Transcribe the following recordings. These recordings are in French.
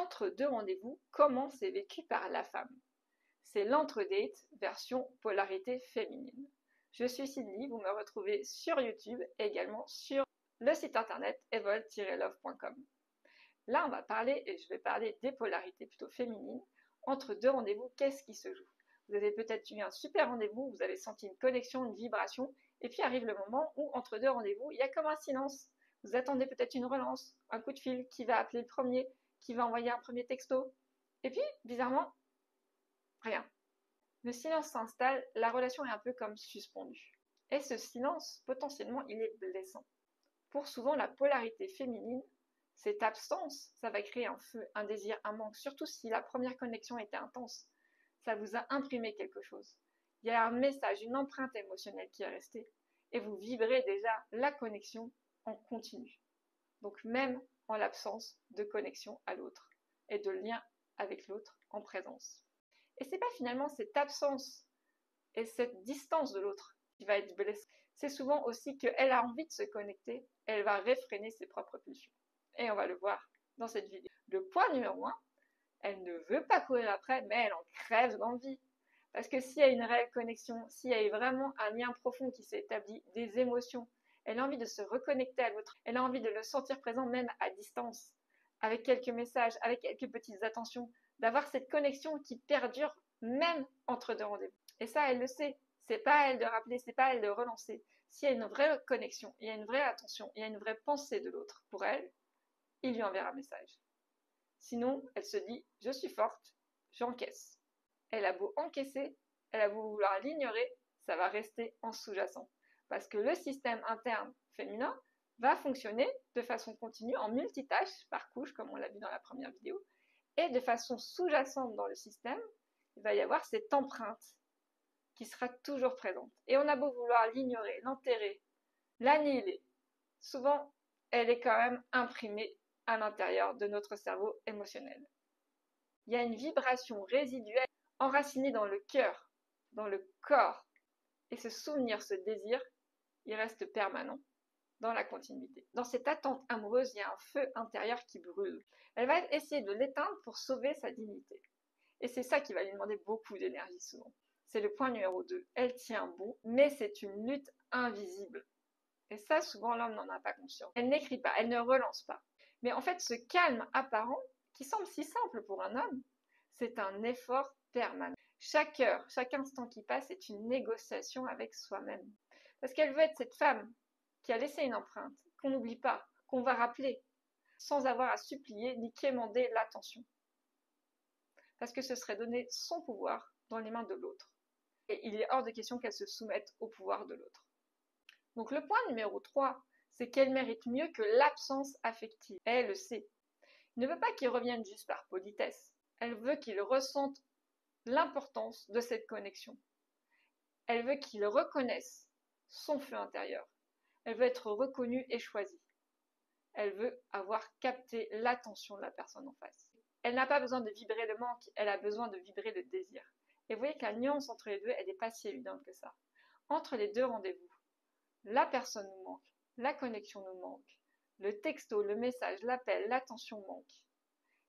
L'entre-deux rendez-vous, comment c'est vécu par la femme? C'est l'entre-date version polarité féminine. Je suis Cindy, vous me retrouvez sur YouTube et également sur le site internet evol-love.com. Là, on va parler, et je vais parler des polarités plutôt féminines. Entre deux rendez-vous, qu'est-ce qui se joue? Vous avez peut-être eu un super rendez-vous, vous avez senti une connexion, une vibration, et puis arrive le moment où, entre deux rendez-vous, il y a comme un silence. Vous attendez peut-être une relance, un coup de fil, qui va appeler le premier, qui va envoyer un premier texto. Et puis, bizarrement, rien. Le silence s'installe, la relation est un peu comme suspendue. Et ce silence, potentiellement, il est blessant. Pour souvent la polarité féminine, cette absence, ça va créer un feu, un désir, un manque, surtout si la première connexion était intense. Ça vous a imprimé quelque chose. Il y a un message, une empreinte émotionnelle qui est restée. Et vous vibrez déjà la connexion en continu. Donc même en l'absence de connexion à l'autre et de lien avec l'autre en présence. Et c'est pas finalement cette absence et cette distance de l'autre qui va être blessée. C'est souvent aussi qu'elle a envie de se connecter, elle va réfréner ses propres pulsions. Et on va le voir dans cette vidéo. Le point numéro 1, elle ne veut pas courir après, mais elle en crève d'envie. Parce que s'il y a une réelle connexion, s'il y a vraiment un lien profond qui s'est établi, des émotions, elle a envie de se reconnecter à l'autre, elle a envie de le sentir présent même à distance, avec quelques messages, avec quelques petites attentions, d'avoir cette connexion qui perdure même entre deux rendez-vous. Et ça, elle le sait. C'est pas à elle de rappeler, c'est pas à elle de relancer. S'il y a une vraie connexion, il y a une vraie attention, il y a une vraie pensée de l'autre pour elle, il lui enverra un message. Sinon, elle se dit « je suis forte, j'encaisse ». Elle a beau encaisser, elle a beau vouloir l'ignorer, ça va rester en sous-jacent. Parce que le système interne féminin va fonctionner de façon continue en multitâche par couche, comme on l'a vu dans la première vidéo, et de façon sous-jacente dans le système, il va y avoir cette empreinte qui sera toujours présente. Et on a beau vouloir l'ignorer, l'enterrer, l'annihiler, souvent elle est quand même imprimée à l'intérieur de notre cerveau émotionnel. Il y a une vibration résiduelle enracinée dans le cœur, dans le corps, et ce souvenir, ce désir, il reste permanent dans la continuité. Dans cette attente amoureuse, il y a un feu intérieur qui brûle. Elle va essayer de l'éteindre pour sauver sa dignité. Et c'est ça qui va lui demander beaucoup d'énergie souvent. C'est le point numéro 2. Elle tient bon, mais c'est une lutte invisible. Et ça, souvent, l'homme n'en a pas conscience. Elle n'écrit pas, elle ne relance pas. Mais en fait, ce calme apparent, qui semble si simple pour un homme, c'est un effort permanent. Chaque heure, chaque instant qui passe est une négociation avec soi-même. Parce qu'elle veut être cette femme qui a laissé une empreinte, qu'on n'oublie pas, qu'on va rappeler, sans avoir à supplier ni quémander l'attention. Parce que ce serait donner son pouvoir dans les mains de l'autre. Et il est hors de question qu'elle se soumette au pouvoir de l'autre. Donc le point numéro 3, c'est qu'elle mérite mieux que l'absence affective. Et elle le sait. Elle ne veut pas qu'il revienne juste par politesse. Elle veut qu'il ressente l'importance de cette connexion. Elle veut qu'il reconnaisse son feu intérieur. Elle veut être reconnue et choisie. Elle veut avoir capté l'attention de la personne en face. Elle n'a pas besoin de vibrer le manque, elle a besoin de vibrer le désir. Et vous voyez que la nuance entre les deux, elle n'est pas si évidente que ça. Entre les deux rendez-vous, la personne nous manque, la connexion nous manque, le texto, le message, l'appel, l'attention manque.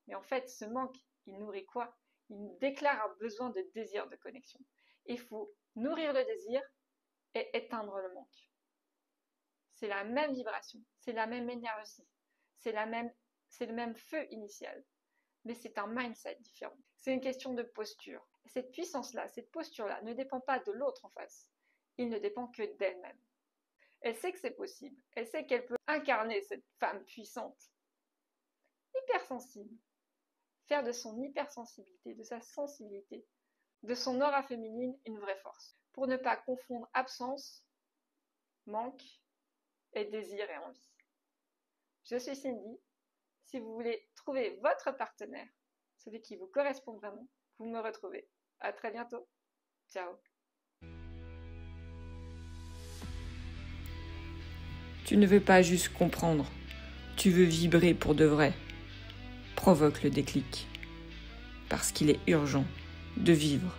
Mais en fait, ce manque, il nourrit quoi? Il déclare un besoin de désir de connexion. Il faut nourrir le désir et éteindre le manque. C'est la même vibration, c'est la même énergie, c'est le même feu initial. Mais c'est un mindset différent. C'est une question de posture. Cette puissance-là, cette posture-là ne dépend pas de l'autre en face. Il ne dépend que d'elle-même. Elle sait que c'est possible. Elle sait qu'elle peut incarner cette femme puissante, hypersensible. Faire de son hypersensibilité, de sa sensibilité, de son aura féminine une vraie force. Pour ne pas confondre absence, manque et désir et envie. Je suis Cindy. Si vous voulez trouver votre partenaire, celui qui vous correspond vraiment, vous me retrouvez. À très bientôt. Ciao. Tu ne veux pas juste comprendre, tu veux vibrer pour de vrai. Provoque le déclic, parce qu'il est urgent de vivre